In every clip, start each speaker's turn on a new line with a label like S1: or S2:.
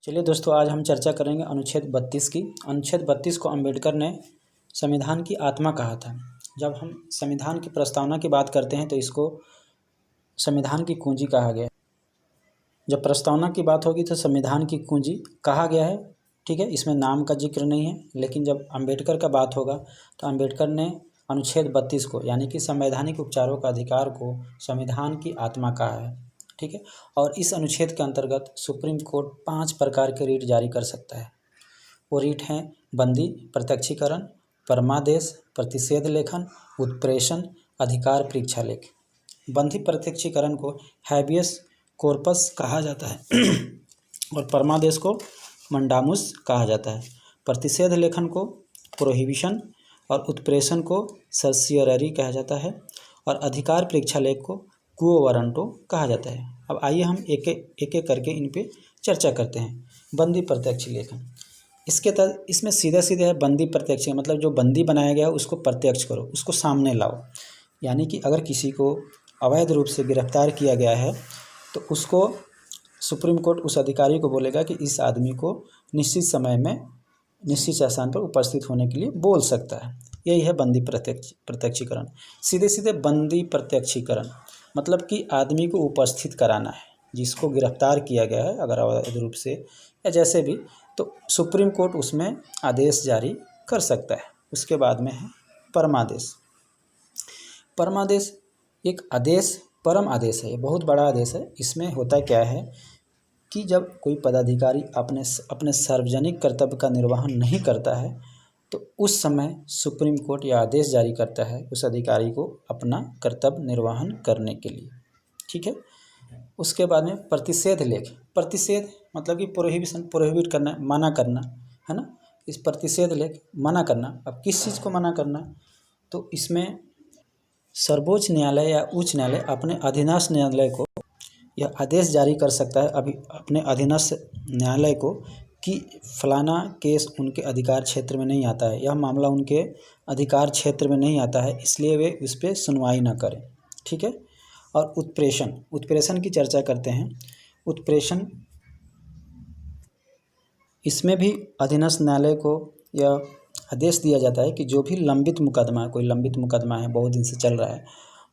S1: चलिए दोस्तों, आज हम चर्चा करेंगे अनुच्छेद 32 की। अनुच्छेद 32 को अम्बेडकर ने संविधान की आत्मा कहा था। जब हम संविधान की प्रस्तावना की बात करते हैं तो इसको संविधान की कुंजी कहा गया है। जब प्रस्तावना की बात होगी तो संविधान की कुंजी कहा गया है, ठीक है। इसमें नाम का जिक्र नहीं है, लेकिन जब अम्बेडकर का बात होगा तो अम्बेडकर ने अनुच्छेद 32 को यानी कि संवैधानिक उपचारों का अधिकार को संविधान की आत्मा कहा है, ठीक है। और इस अनुच्छेद के अंतर्गत सुप्रीम कोर्ट 5 प्रकार के रीट जारी कर सकता है। वो रीट हैं बंदी, प्रत्यक्षीकरण, परमादेश, प्रतिषेध लेखन, उत्प्रेषण, अधिकार परीक्षा लेख। बंदी प्रत्यक्षीकरण को हैबियस कॉर्पस कहा जाता है और परमादेश को मंडामुस कहा जाता है। प्रतिषेध लेखन को प्रोहिबिशन और उत्प्रेषण को सर्सियररी कहा जाता है और अधिकार परीक्षा लेख को क्वो वारंटो कहा जाता है। अब आइए हम एक एक करके इन पे चर्चा करते हैं। बंदी प्रत्यक्ष लेखन, इसके तहत इसमें सीधे सीधे है बंदी प्रत्यक्ष, मतलब जो बंदी बनाया गया उसको प्रत्यक्ष करो, उसको सामने लाओ। यानी कि अगर किसी को अवैध रूप से गिरफ्तार किया गया है तो उसको सुप्रीम कोर्ट उस अधिकारी को बोलेगा कि इस आदमी को निश्चित समय में निश्चित स्थान पर उपस्थित होने के लिए बोल सकता है। यही है बंदी प्रत्यक्षीकरण। सीधे सीधे बंदी प्रत्यक्षीकरण मतलब कि आदमी को उपस्थित कराना है, जिसको गिरफ्तार किया गया है अगर अवैध रूप से या जैसे भी, तो सुप्रीम कोर्ट उसमें आदेश जारी कर सकता है। उसके बाद में है परमादेश। परमादेश एक आदेश, परम आदेश है, ये बहुत बड़ा आदेश है। इसमें होता क्या है कि जब कोई पदाधिकारी अपने सार्वजनिक कर्तव्य का निर्वहन नहीं करता है तो उस समय सुप्रीम कोर्ट यह आदेश जारी करता है उस अधिकारी को अपना कर्तव्य निर्वहन करने के लिए, ठीक है। उसके बाद में प्रतिषेध लेख। प्रतिषेध मतलब कि प्रोहिबिट करना, मना करना, है ना। इस प्रतिषेध लेख मना करना। अब किस चीज़ को मना करना, तो इसमें सर्वोच्च न्यायालय या उच्च न्यायालय अपने अधीनस्थ न्यायालय को यह आदेश जारी कर सकता है अभी अपने अधीनस्थ न्यायालय को कि फलाना केस उनके अधिकार क्षेत्र में नहीं आता है, यह मामला उनके अधिकार क्षेत्र में नहीं आता है, इसलिए वे उस पर सुनवाई ना करें, ठीक है। और उत्प्रेषण की चर्चा करते हैं। उत्प्रेषण, इसमें भी अधीनस्थ न्यायालय को यह आदेश दिया जाता है कि जो भी लंबित मुकदमा है, कोई लंबित मुकदमा है बहुत दिन से चल रहा है,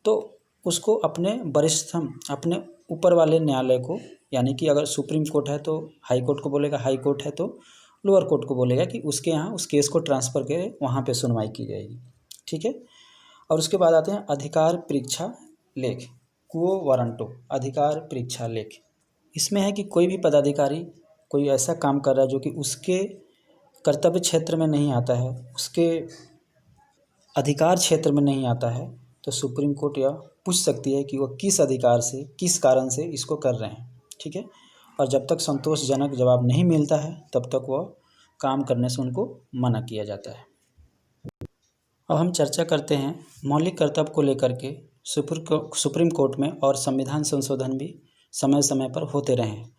S1: तो उसको अपने वरिष्ठतम, अपने ऊपर वाले न्यायालय को, यानी कि अगर सुप्रीम कोर्ट है तो हाई कोर्ट को बोलेगा, हाई कोर्ट है तो लोअर कोर्ट को बोलेगा कि उसके यहाँ उस केस को ट्रांसफ़र करे, वहाँ पे सुनवाई की जाएगी, ठीक है। और उसके बाद आते हैं अधिकार परीक्षा लेख, क्वो वारंटो, अधिकार परीक्षा लेख। इसमें है कि कोई भी पदाधिकारी कोई ऐसा काम कर रहा है जो कि उसके कर्तव्य क्षेत्र में नहीं आता है, उसके अधिकार क्षेत्र में नहीं आता है, तो सुप्रीम कोर्ट यह पूछ सकती है कि वो किस अधिकार से, किस कारण से इसको कर रहे हैं, ठीक है। और जब तक संतोषजनक जवाब नहीं मिलता है तब तक वह काम करने से उनको मना किया जाता है। अब हम चर्चा करते हैं मौलिक कर्तव्य को लेकर के। सुप्रीम कोर्ट में और संविधान संशोधन भी समय समय पर होते रहे हैं।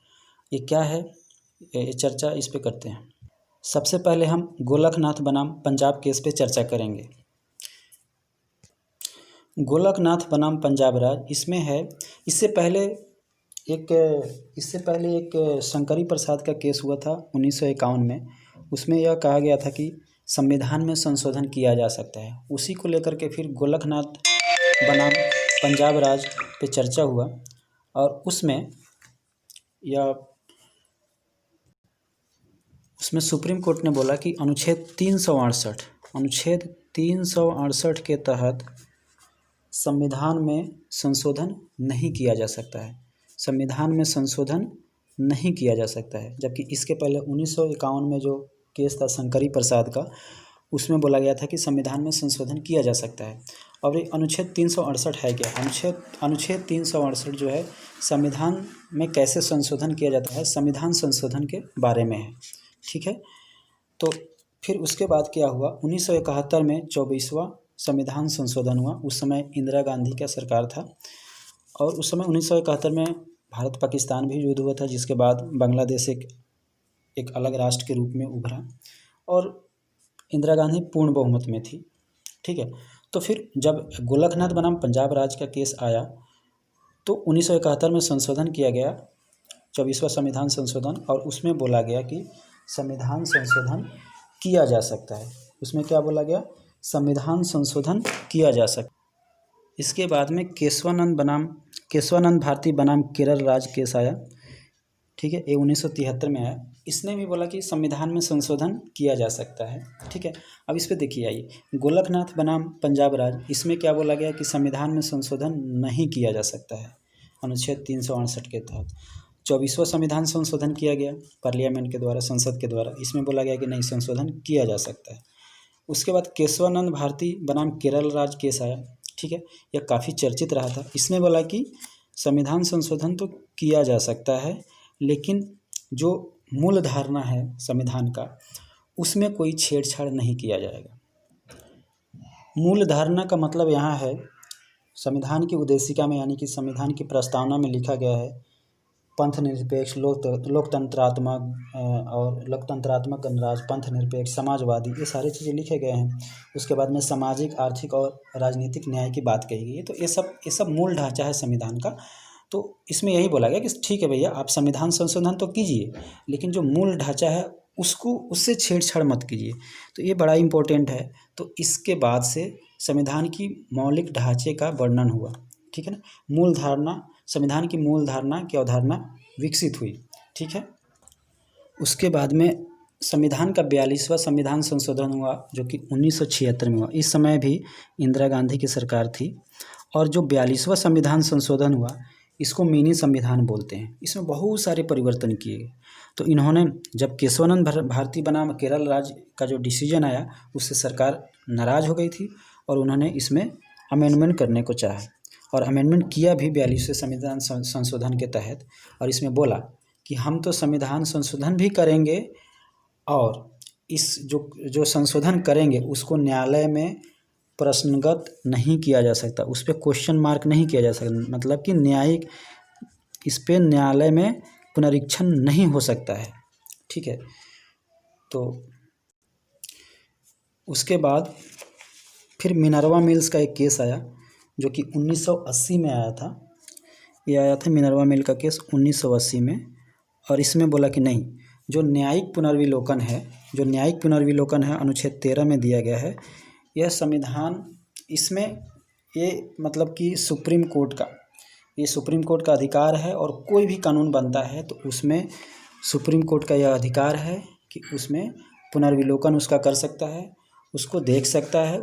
S1: ये क्या है, ये चर्चा इस पे करते हैं। सबसे पहले हम गोलकनाथ बनाम पंजाब केस पे चर्चा करेंगे। गोलकनाथ बनाम पंजाब राज, इसमें है, इससे पहले एक शंकरी प्रसाद का केस हुआ था 1951 में। उसमें यह कहा गया था कि संविधान में संशोधन किया जा सकता है। उसी को लेकर के फिर गोलकनाथ बनाम पंजाब राज पे चर्चा हुआ और उसमें सुप्रीम कोर्ट ने बोला कि अनुच्छेद 368 के तहत संविधान में संशोधन नहीं किया जा सकता है, संविधान में संशोधन नहीं किया जा सकता है। जबकि इसके पहले 1951 में जो केस था शंकरी प्रसाद का, उसमें बोला गया था कि संविधान में संशोधन किया जा सकता है। और ये अनुच्छेद 368 है क्या, अनुच्छेद 368 जो है संविधान में कैसे संशोधन किया जाता है, संविधान संशोधन के बारे में है, ठीक है। तो फिर उसके बाद क्या हुआ, 1971 में 24वां संविधान संशोधन हुआ। उस समय इंदिरा गांधी का सरकार था और उस समय 1971 में भारत पाकिस्तान भी युद्ध हुआ था, जिसके बाद बांग्लादेश एक अलग राष्ट्र के रूप में उभरा और इंदिरा गांधी पूर्ण बहुमत में थी, ठीक है। तो फिर जब गोलकनाथ बनाम पंजाब राज का केस आया तो 1971 में संशोधन किया गया 24वां संविधान संशोधन, और उसमें बोला गया कि संविधान संशोधन किया जा सकता है। उसमें क्या बोला गया? संविधान संशोधन किया जा सकता है। इसके बाद में केशवानंद भारती बनाम केरल राज्य केस आया, ठीक है, ये 1973 में आया। इसने भी बोला कि संविधान में संशोधन किया जा सकता है, ठीक है। अब इस पे देखिए, आइए, गोलकनाथ बनाम पंजाब राज्य, इसमें क्या बोला गया कि संविधान में संशोधन नहीं किया जा सकता है अनुच्छेद 368 के तहत। 24वां संविधान संशोधन किया गया पार्लियामेंट के द्वारा, संसद के द्वारा, इसमें बोला गया कि नहीं, संशोधन किया जा सकता है। उसके बाद केशवानंद भारती बनाम केरल राज्य केस आया, ठीक है, यह काफ़ी चर्चित रहा था। इसने बोला कि संविधान संशोधन तो किया जा सकता है, लेकिन जो मूल धारणा है संविधान का, उसमें कोई छेड़छाड़ नहीं किया जाएगा। मूल धारणा का मतलब यहाँ है, संविधान की उद्देशिका में, यानी कि संविधान की प्रस्तावना में लिखा गया है पंथ निरपेक्ष, लोकतंत्रात्मक और लोकतंत्रात्मक गणराज्य, पंथ निरपेक्ष, समाजवादी, ये सारी चीज़ें लिखे गए हैं। उसके बाद में सामाजिक, आर्थिक और राजनीतिक न्याय की बात कही गई है। तो ये सब मूल ढांचा है संविधान का। तो इसमें यही बोला गया कि ठीक है भैया, आप संविधान संशोधन तो कीजिए, लेकिन जो मूल ढांचा है उससे छेड़छाड़ मत कीजिए। तो ये बड़ा इम्पोर्टेंट है। तो इसके बाद से संविधान की मौलिक ढांचे का वर्णन हुआ, ठीक है ना। मूल धारणा, संविधान की मूल धारणा की अवधारणा विकसित हुई, ठीक है। उसके बाद में संविधान का 42वां संविधान संशोधन हुआ, जो कि 1976 में हुआ। इस समय भी इंदिरा गांधी की सरकार थी। और जो 42वां संविधान संशोधन हुआ, इसको मिनी संविधान बोलते हैं। इसमें बहुत सारे परिवर्तन किए गए। तो इन्होंने, जब केशवानंद भारती बनाम केरल राज्य का जो डिसीजन आया, उससे सरकार नाराज़ हो गई थी और उन्होंने इसमें अमेंडमेंट करने को चाहा, और अमेंडमेंट किया भी 42वें संविधान संशोधन के तहत। और इसमें बोला कि हम तो संविधान संशोधन भी करेंगे, और इस जो संशोधन करेंगे उसको न्यायालय में प्रश्नगत नहीं किया जा सकता, उस पर क्वेश्चन मार्क नहीं किया जा सकता, मतलब कि न्यायिक, इस पर न्यायालय में पुनरीक्षण नहीं हो सकता है, ठीक है। तो उसके बाद फिर मिनर्वा मिल्स का एक केस आया, जो कि 1980 में आया था। ये आया था मिनर्वा मिल का केस 1980 में। और इसमें बोला कि नहीं, जो न्यायिक पुनर्विलोकन है अनुच्छेद 13 में दिया गया है, यह संविधान, इसमें ये मतलब कि सुप्रीम कोर्ट का अधिकार है, और कोई भी कानून बनता है तो उसमें सुप्रीम कोर्ट का यह अधिकार है कि उसमें पुनर्विलोकन उसका कर सकता है, उसको देख सकता है।